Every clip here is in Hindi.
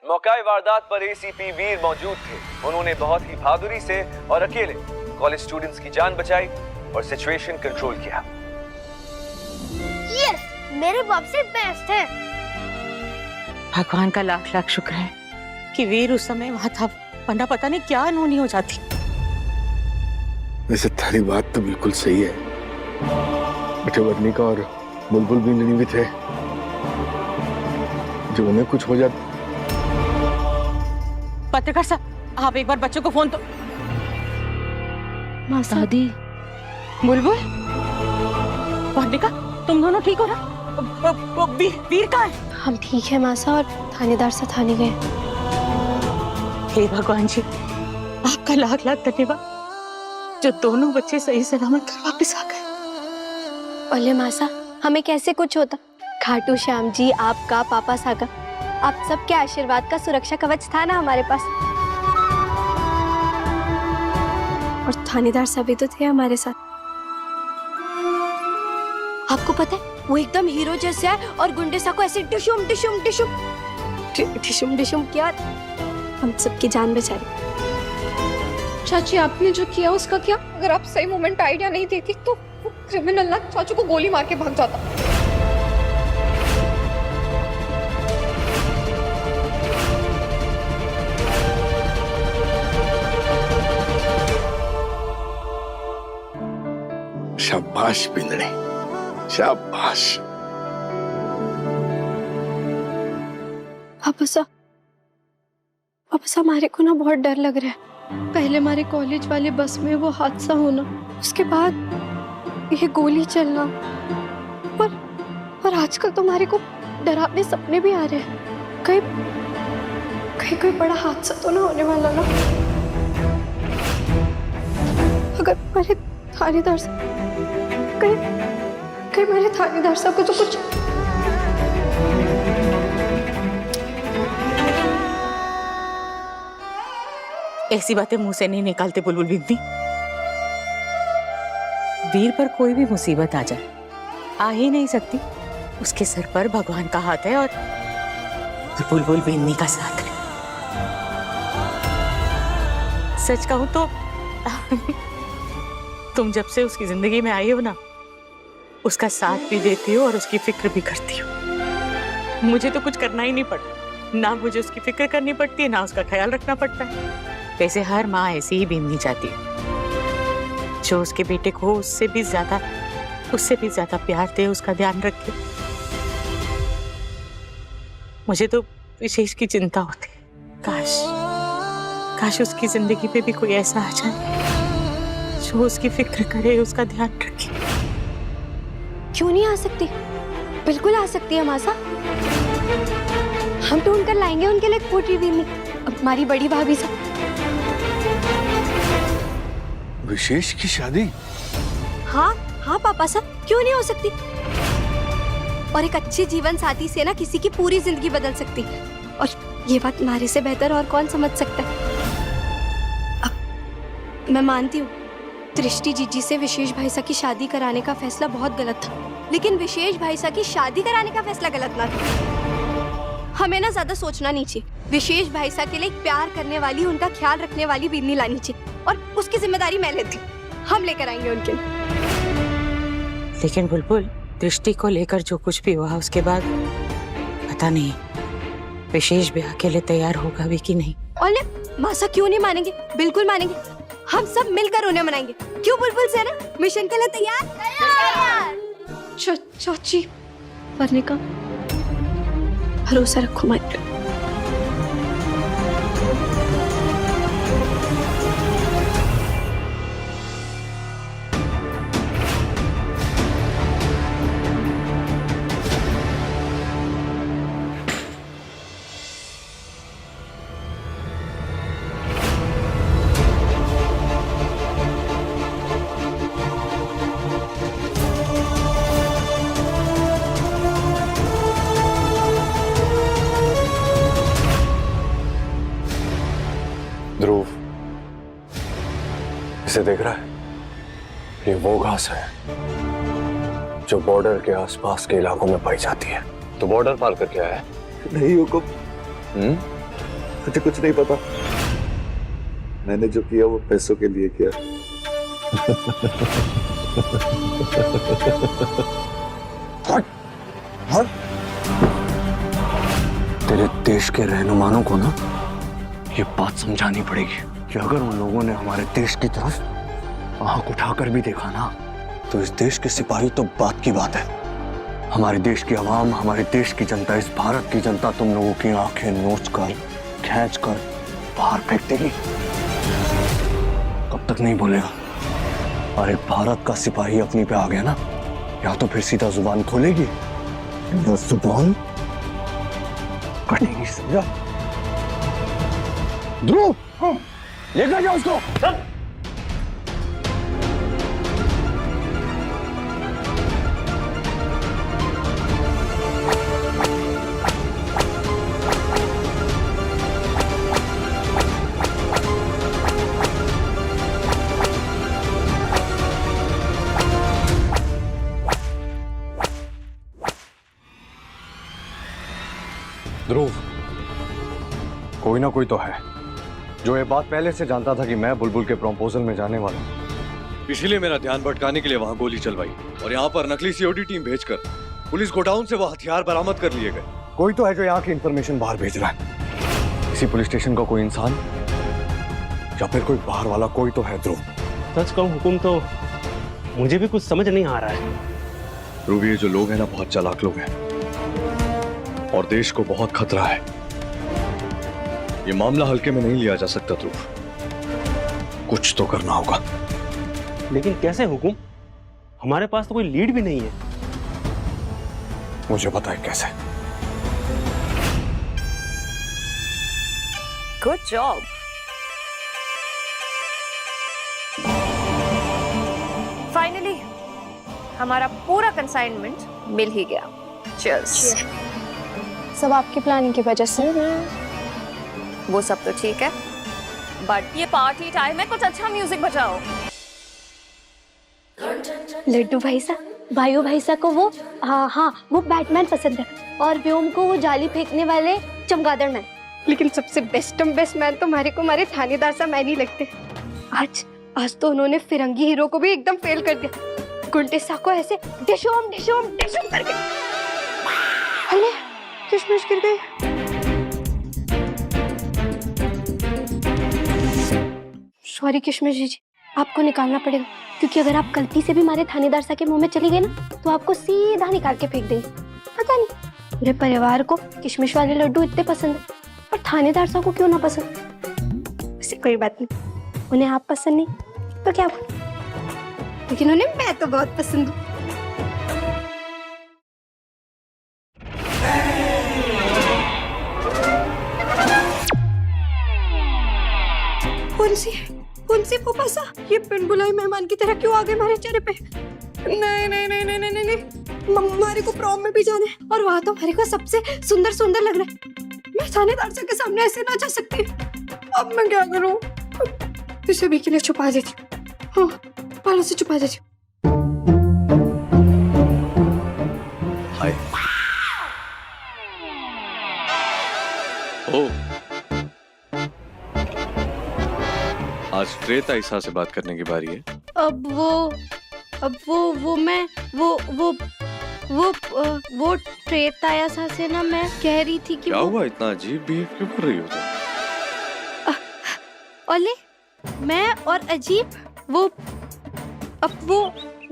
मौकाए वारदात पर एसीपी वीर मौजूद थे। उन्होंने बहुत ही बहादुरी से और अकेले कॉलेज स्टूडेंट्स की जान बचाई और सिचुएशन कंट्रोल किया। यस, मेरे बाप से बेस्ट है। भगवान का लाख लाख शुक्र है कि वीर उस समय वहां था, वरना पता नहीं क्या अनहोनी हो जाती। वैसे थारी बात तो बिल्कुल सही है, बटे वर्णिका और बुलबुल बिंदनी भी थे, जो उन्हें कुछ हो जाता। पत्रकार साहब, आप एक बार बच्चों को फोन तो। माँ दादी, बुलबुल, वर्णिका, तुम दोनों ठीक हो ना? वीर कहाँ है? हम ठीक है मासा, और थानेदार से थाने गए। हे भगवान जी, आपका लाख लाख धन्यवाद जो दोनों बच्चे सही सलामत घर वापस आ गए। ओले मासा, हमें कैसे कुछ होता? खाटू श्याम जी, आपका, पापा सागा, आप सबके आशीर्वाद का सुरक्षा कवच था ना हमारे पास। और थानेदार सभी तो थे हमारे साथ। आपको पता है, वो एकदम हीरो जैसे है और गुंडे सा को ऐसे डिशुम डिशुम डिशुम डिशुम डिशुम किया, हम सबकी जान बचाई। चाची, आपने जो किया उसका क्या? अगर आप सही मोमेंट आइडिया नहीं देती तो वो क्रिमिनल ना चाचू को गोली मार के भाग जाता। शाबाश बिंदनी, शाबाश। पापा सा हमारे को ना बहुत डर लग रहा है। पहले हमारे कॉलेज वाले बस में वो हादसा होना, उसके बाद ये गोली चलना, और आजकल तो हमारे को डरावने सपने भी आ रहे हैं। कहीं कोई बड़ा हादसा तो ना होने वाला ना? अगर हमारे थानेदार साहब कहीं मेरे थानेदार साहब को तो कुछ। ऐसी बातें मुंह से नहीं निकालते बुलबुल बिंदी। वीर पर कोई भी मुसीबत आ जाए, आ ही नहीं सकती। उसके सर पर भगवान का हाथ है और बुलबुल बिंदी का साथ है। सच कहूं तो तुम जब से उसकी जिंदगी में आई हो ना, उसका साथ भी देती हो और उसकी फिक्र भी करती हो। मुझे तो कुछ करना ही नहीं पड़ता, ना मुझे उसकी फिक्र करनी पड़ती है, ना उसका ख्याल रखना पड़ता है। वैसे हर माँ ऐसी ही बीननी चाहती है, जो उसके बेटे को उससे भी ज्यादा प्यार दे, उसका ध्यान रखे। मुझे तो विशेष की चिंता होती है। काश उसकी जिंदगी पे भी कोई ऐसा आ जाए जो उसकी फिक्र करे, उसका ध्यान रखे। क्यों नहीं आ सकती? बिल्कुल आ सकती है मासा। हम ढूंढ कर लाएंगे उनके लिए पोटरी बीनी, हमारी बड़ी भाभी से। विशेष की शादी? हाँ हाँ पापा साहब, क्यों नहीं हो सकती? और एक अच्छे जीवन साथी से ना किसी की पूरी जिंदगी बदल सकती है, और ये बात हमारे से बेहतर और कौन समझ सकता है। अब मैं मानती हूँ, दृष्टि जीजी से विशेष भाई साहब की शादी कराने का फैसला बहुत गलत था, लेकिन विशेष भाई साहब की शादी कराने का फैसला गलत ना था। हमें ना ज्यादा सोचना नहीं चाहिए। विशेष भाई साहब के लिए प्यार करने वाली, उनका ख्याल रखने वाली बीनी लानी चाहिए, और उसकी जिम्मेदारी मैं लेती हूँ। हम लेकर आएंगे उनके लिए। लेकिन बुलबुल, दृष्टि को लेकर जो कुछ भी हुआ उसके बाद पता नहीं विशेष ब्याह के लिए तैयार होगा भी कि नहीं। और मासा क्यों नहीं मानेंगे? बिल्कुल मानेंगे। हम सब मिलकर उन्हें मनाएंगे। क्यों बुलबुल सेना, मिशन के लिए तैयार? चाची, वर्णिका, भरोसा रखो हमारे पे। ध्रुव, इसे देख रहा है? ये वो घास है जो बॉर्डर के आसपास के इलाकों में पाई जाती है। तो बॉर्डर पार करके आया है? नहीं हुकुम। मुझे कुछ नहीं पता। मैंने जो किया वो पैसों के लिए किया। तेरे देश के रहनुमाओं को ना ये बात समझानी पड़ेगी कि अगर उन लोगों ने हमारे देश की तरफ आंख उठाकर भी देखा ना तो इस देश के सिपाही तो बात की बात है। हमारे देश की आवाम, हमारे देश की जनता, इस भारत की जनता तुम लोगों की आंखें नोच कर, खींच कर बाहर फेंक देगी। कब तक नहीं बोलेगा? अरे भारत का सिपाही अपनी पे आ गया ना, या तो फिर सीधा जुबान खोलेगी या जुबान कटेगी। समझा? ध्रुव, लेकर जाओ उसको। ध्रुव, कोई ना कोई तो है जो ये बात पहले से जानता था कि मैं बुलबुल के प्रपोजल में जाने वाला हूं। इसीलिए मेरा ध्यान भटकाने के लिए वहां गोली चलवाई और यहाँ पर नकली सीओडी टीम भेजकर पुलिस गोडाउन से वो हथियार बरामद कर लिए गए। कोई तो है जो यहाँ की इंफॉर्मेशन बाहर भेज रहा है। इसी पुलिस स्टेशन का कोई इंसान या फिर कोई बाहर वाला कोई तो है। ध्रुव, सच कहूं हुकुम तो मुझे भी कुछ समझ नहीं आ रहा है। ध्रुव, ये जो लोग हैं ना बहुत चालाक लोग हैं और देश को बहुत खतरा है। ये मामला हल्के में नहीं लिया जा सकता ध्रुव, कुछ तो करना होगा। लेकिन कैसे हुकुम? हमारे पास तो कोई लीड भी नहीं है। मुझे पता है कैसे। Good job. फाइनली हमारा पूरा कंसाइनमेंट मिल ही गया। चीयर्स। सब आपकी प्लानिंग की वजह से। वो सब तो ठीक है, बट ये पार्टी टाइम है, कुछ अच्छा म्यूजिक बजाओ। लड्डू भाई साहब, भाइयों भाई साहब को वो हाँ वो बैटमैन पसंद है और व्योम को वो जाली फेंकने वाले चमगादड़ मैन। लेकिन सबसे बेस्ट मैन तो हमारे थानेदार साहब मैन ही लगते। आज तो उन्होंने फिरंगी हीरो को भी एकदम फेल कर दिया। गुंटे सा को ऐसे डिशोम डिशोम डिशोम करके अरे किशमिश गिर गई। सॉरी किशमिश जी, आपको निकालना पड़ेगा क्योंकि अगर आप गलती से भी हमारे थानेदार साहब के मुंह में चली गई ना तो आपको सीधा निकाल के फेंक देंगे। पता नहीं पूरे परिवार को किशमिश वाले लड्डू इतने पसंद है और थानेदार साहब को क्यों ना पसंद। वैसे कोई बात नहीं, उन्हें आप पसंद नहीं तो क्या, लेकिन उन्हें मैं तो बहुत पसंद हूँ। उनसे वो फंसा, ये बिन बुलाए मेहमान की तरह क्यों आ गए हमारे चेहरे पे। नहीं नहीं नहीं नहीं नहीं नहीं, हमारे को प्रॉम में भी जाना है और वहाँ तो हमारे को सबसे सुंदर लग रहा है। मैं थानेदार साहब के सामने ऐसे ना जा सकती। अब मैं क्या करूँ? इसे भी के लिए छुपा देती हूँ। हाँ, बालों से छुपा देती हूँ। हाय। ओ, आज त्रेता ईसा से बात करने की बारी है। अब वो त्रेताया सा से ना मैं कह रही थी कि क्या हुआ, इतना अजीब बिहेव क्यों कर रही हो तुम? ओले, मैं और अजीब वो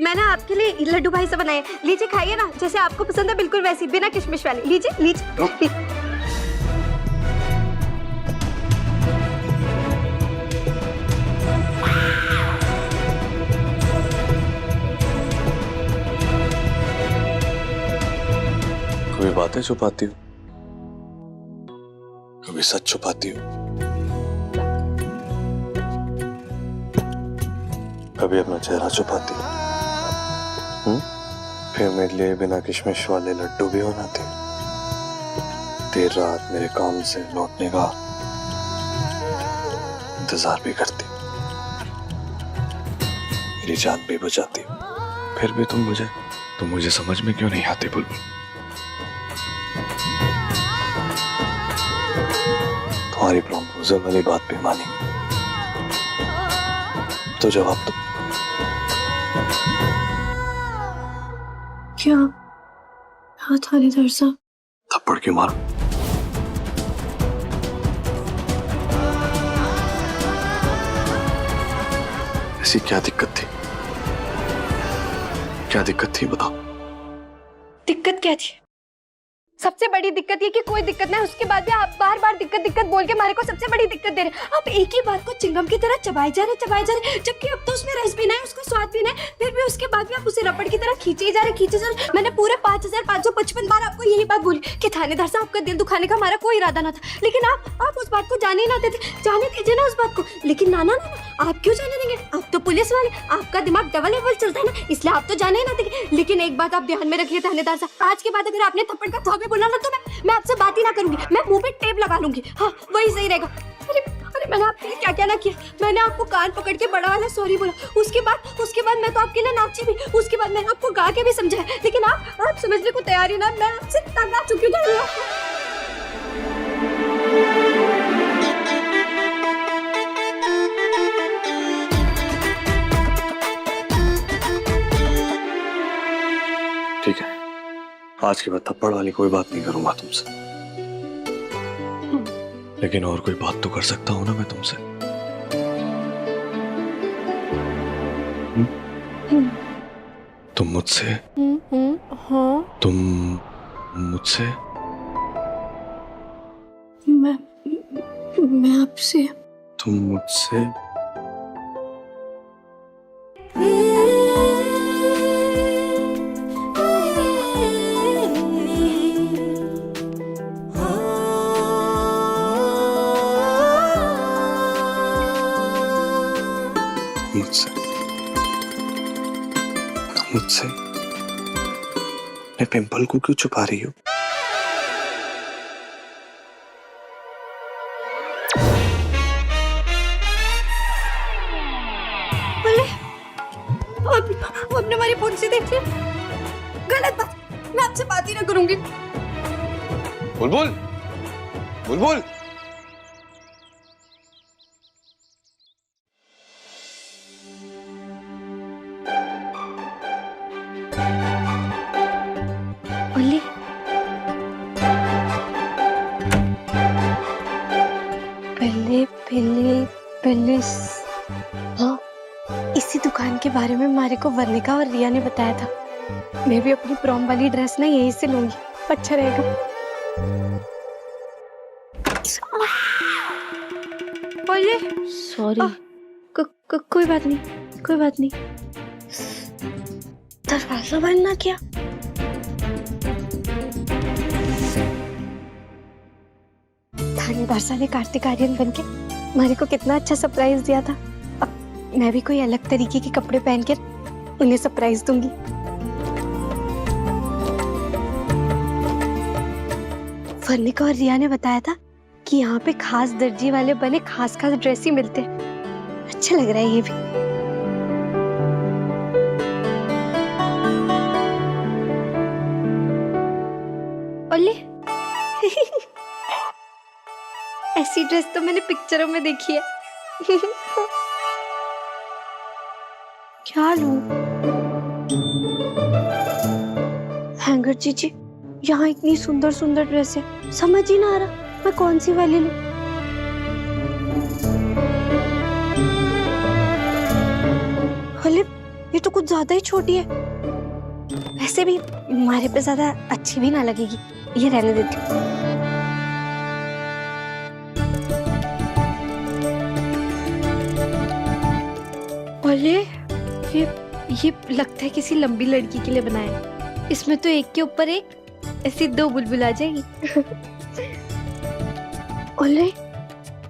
मैंने आपके लिए लड्डू भाई से बनाए। लीजिए खाइए ना, जैसे आपको पसंद है बिल्कुल वैसी, बिना किशमिश वाले। लीजिए। कभी बातें छुपाती हो, कभी सच छुपाती हो, कभी अपना चेहरा छुपाती हो। फिर मेरे लिए बिना किशमिश वाले लड्डू भी बनाती हो। देर रात मेरे काम से लौटने का इंतजार भी करती, मेरी जान भी बचाती। फिर भी तुम मुझे समझ में क्यों नहीं आती बुलबुल? तुम्हारी प्रपोजल वाली बात पे मानी तो जवाब दो। क्या? हाँ थानेदार साहब। थप्पड़ क्यों मारो? ऐसी क्या दिक्कत थी? क्या दिक्कत थी बताओ। दिक्कत क्या थी? सबसे बड़ी दिक्कत ये कि कोई दिक्कत नहीं, उसके बाद भी आप बार बार दिक्कत दिक्कत बोल के हमारे को सबसे बड़ी दिक्कत दे रहे हैं। आप एक ही बात को चिंगम की तरह चबाए जा रहे, जबकि अब तो उसमें रस भी नहीं, उसका स्वाद भी नहीं, फिर भी उसके बाद भी आप उसे रबड़ की तरह खींचे जा रहे। मैंने पूरे 5555 बार आपको यही बात बोली कि थानेदार साहब आपका दिल दुखाने का हमारा कोई इरादा ना था, लेकिन आप उस बात को जाने ही ना देते। जाने दीजिए ना उस बात को। लेकिन नाना आप क्यों जाने देंगे? आप तो पुलिस वाले, आपका दिमाग डबल लेवल चलता है ना, इसलिए आप तो जाने ही ना देंगे। लेकिन एक बात आप ध्यान में रखिए थानेदार साहब, आज के बाद अगर आपने थप्पड़ का थावे बोला ना तो मैं आपसे बात ही ना करूंगी, मैं मुंह पे टेप लगा लूंगी। हाँ वही सही रहेगा। अरे मैंने आपके लिए क्या क्या ना किया। मैंने आपको कान पकड़ के बड़ा वाला सॉरी बोला, उसके बाद मैं तो आपके लिए नाची भी, उसके बाद मैंने आपको गा के भी समझाया, लेकिन आप समझने को तैयार ही ना। मैं आपसे तंग आ चुकी हूँ। ठीक है, आज के बाद थप्पड़ वाली कोई बात नहीं करूंगा तुमसे, लेकिन और कोई बात तो कर सकता हूं ना मैं तुमसे। तुम मुझसे, हाँ तुम मुझसे, मैं आपसे, तुम मुझसे, मुझसे मैं पिंपल को क्यों छुपा रही हूँ? आपने हमारी फोन से देख लिया। गलत बात, मैं आपसे बात ही ना करूंगी। बुलबुल, बुलबुल, ओली, पहले हाँ, इसी दुकान के बारे में हमारे को वर्णिका और रिया ने बताया था। मैं भी अपनी प्रॉम वाली ड्रेस ना यहीं से लूंगी, अच्छा रहेगा। ओली, सॉरी। कोई बात नहीं, कोई बात नहीं। दरवाजा बंद ना किया। थानेदार साहब ने कार्तिक आर्यन बन के हमारे को कितना अच्छा सरप्राइज दिया था। अब मैं भी कोई अलग तरीके के कपड़े पहन कर उन्हें सरप्राइज दूंगी। वर्णिका और रिया ने बताया था कि यहाँ पे खास दर्जी वाले बने खास ड्रेस ही मिलते हैं। अच्छा लग रहा है ये भी। ओले ऐसी ड्रेस तो मैंने पिक्चरों में देखी है। क्या लूं? हैंगर जी, यहाँ इतनी सुंदर सुंदर ड्रेस है, समझ ही ना आ रहा मैं कौन सी वाली लूं। ओले ये तो कुछ ज्यादा ही छोटी है, वैसे भी हमारे पे ज्यादा अच्छी भी ना लगेगी, ये रहने देती हूँ। ओले ये लगता है किसी लंबी लड़की के लिए बनाया है। इसमें तो एक के ऊपर एक ऐसी दो बुलबुल आ जाएगी। ओले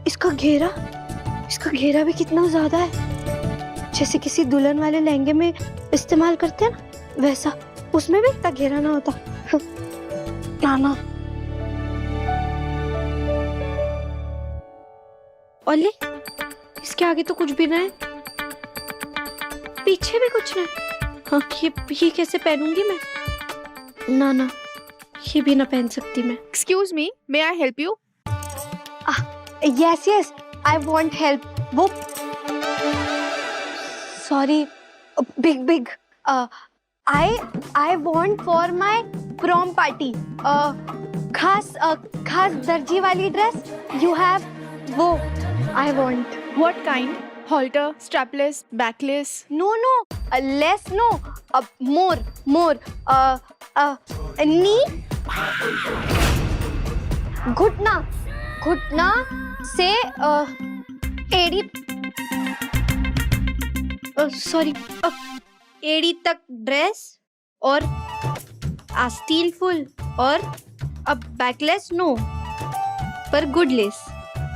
इसका घेरा भी कितना ज्यादा है, जैसे किसी दुल्हन वाले लहंगे में इस्तेमाल करते हैं ना, वैसा। उसमें भी इतना घेरा ना होता। नाना ओले इसके आगे तो कुछ भी ना है, पीछे भी कुछ नहीं। हाँ ये कैसे पहनूंगी मैं? ना ये भी ना पहन सकती मैं। Excuse me, may I help you? Yes yes, I want help. वो sorry, big I want for my prom party खास दर्जी वाली ड्रेस यू हैव, वो I want. What kind? Halter, strapless, backless? No less no, more knee, घुटना से एड़ी, सॉरी, एड़ी तक ड्रेस और आस्तीन फुल और अब बैकलेस नो पर गुड लेस,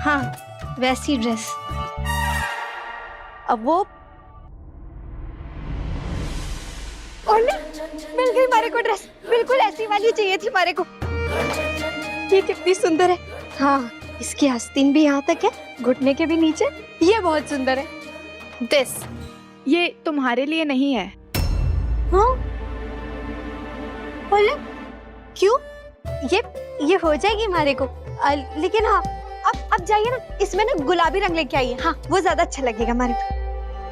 हाँ वैसी ड्रेस। अब वो और मिल गई मारे को ड्रेस, बिल्कुल ऐसी वाली चाहिए थी मारे को। ये कितनी सुंदर है, हाँ इसकी आस्तीन भी यहाँ तक है, घुटने के भी नीचे, ये बहुत सुंदर है। This. ये तुम्हारे लिए नहीं है। हाँ बोले क्यों? ये हो जाएगी मारे को, लेकिन हाँ अब जाइए ना, इसमें ना गुलाबी रंग लेके आइए, हाँ वो ज्यादा अच्छा लगेगा मारे को।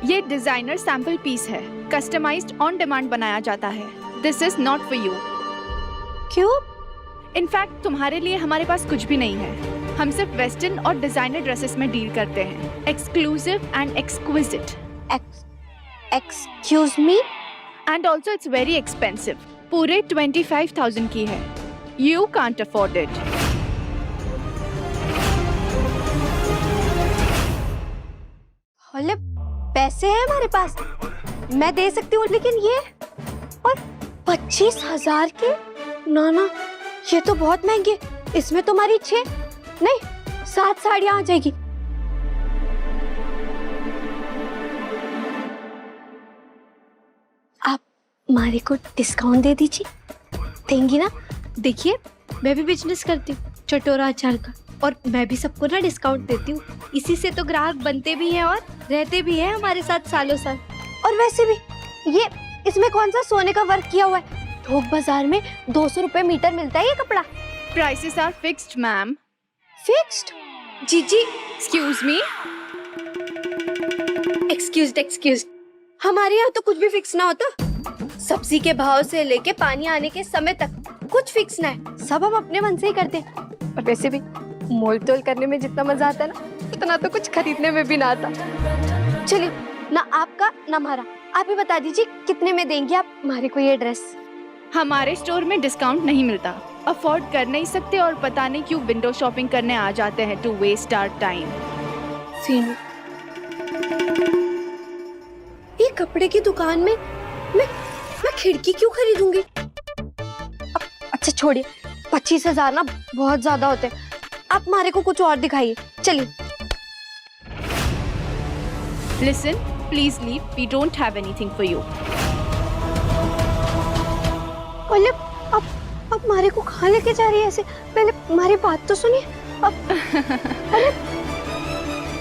ये डिजाइनर सैंपल पीस है, कस्टमाइज्ड ऑन डिमांड बनाया जाता है। This is not for you. क्यों? इनफैक्ट तुम्हारे लिए हमारे पास कुछ भी नहीं है। हम सिर्फ वेस्टर्न और डिजाइनर ड्रेसेस में डील करते हैं, exclusive and exquisite. Excuse me? And also it's very expensive, पूरे 25,000 की है। You can't afford it. होले पैसे हैं हमारे पास, मैं दे सकती हूँ, लेकिन ये और 25,000 के? ना ये तो बहुत महंगे, इसमें तुम्हारी 6 नहीं 7 साड़ियाँ आ जाएगी। आप मारे को डिस्काउंट दे दीजिए, देंगी ना? देखिए मैं भी बिजनेस करती हूँ चटोरा अचार का, और मैं भी सबको ना डिस्काउंट देती हूँ, इसी से तो ग्राहक बनते भी हैं और रहते भी हैं हमारे साथ सालों साल। और वैसे भी ये इसमें कौन सा सोने का वर्क किया हुआ है, थोक बाजार में 200 रुपए मीटर मिलता है ये कपड़ा। Prices are fixed ma'am. Fixed? जी एक्सक्यूज मी। एक्सक्यूज, हमारे यहाँ तो कुछ भी फिक्स ना होता, सब्जी के भाव से लेके पानी आने के समय तक कुछ फिक्स ना है, सब हम अपने मन से ही करते हैं। और वैसे भी मोल तोल करने में जितना मजा आता है ना, उतना तो कुछ खरीदने में भी ना आता। चलिए ना आपका ना हमारा, आप ही बता दीजिए कितने में देंगे आप हमारे को ये ड्रेस? हमारे स्टोर में डिस्काउंट नहीं मिलता, अफोर्ड कर नहीं सकते और पता नहीं क्यों विंडो शॉपिंग करने आ जाते हैं टू वेस्ट आवर टाइम। ये कपड़े की दुकान में मैं खिड़की क्यों खरीदूंगी? अच्छा छोड़िए, 25,000 ना बहुत ज्यादा होते हैं, आप हमारे को कुछ और दिखाइए। चलिए। Listen, please leave. We don't have anything for you. पहले अब हमारे को कहाँ लेके जा रही है ऐसे? पहले हमारी बात तो सुनिए। अब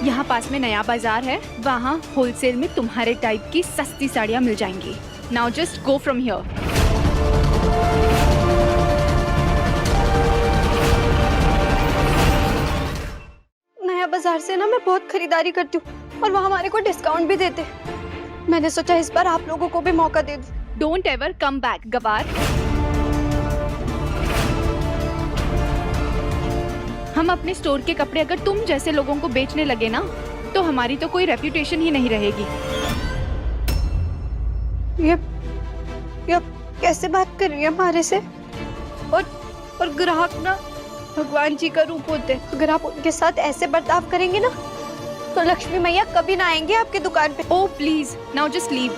यहाँ पास में नया बाजार है, वहाँ होलसेल में तुम्हारे टाइप की सस्ती साड़ियाँ मिल जाएंगी। Now just go from here. नया बाजार से ना मैं बहुत खरीदारी करती हूँ और वहाँ हमारे को डिस्काउंट भी देते हैं। मैंने सोचा इस बार आप लोगों को भी मौका दे दूँ। Don't ever come back, गवार। हम अपने स्टोर के कपड़े अगर तुम जैसे लोगों को बेचने लगे ना, तो हमारी तो कोई रेप्यूटेशन ही नहीं रहेगी। ये कैसे बात कर रही है हमारे से? और ग्राहक ना भगवान जी का रूप होते हैं, अगर आप उनके साथ ऐसे बर्ताव करेंगे ना, तो लक्ष्मी मैया कभी ना आएंगे आपकी दुकान पे। Oh please, now just leave.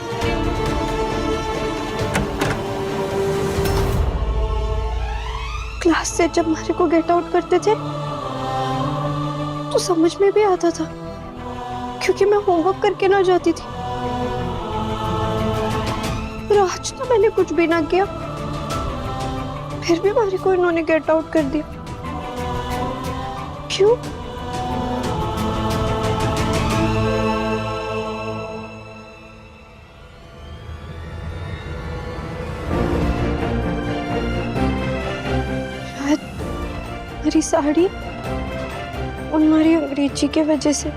Class से जब हमारे को गेट आउट करते थे तो समझ में भी आता था, क्योंकि मैं होमवर्क करके ना जाती थी। पर आज तो मैंने कुछ भी ना किया, फिर भी हमारे को इन्होंने गेट आउट कर दिया। क्यों? शायद मेरी साड़ी उन हमारी अंग्रेजी की वजह से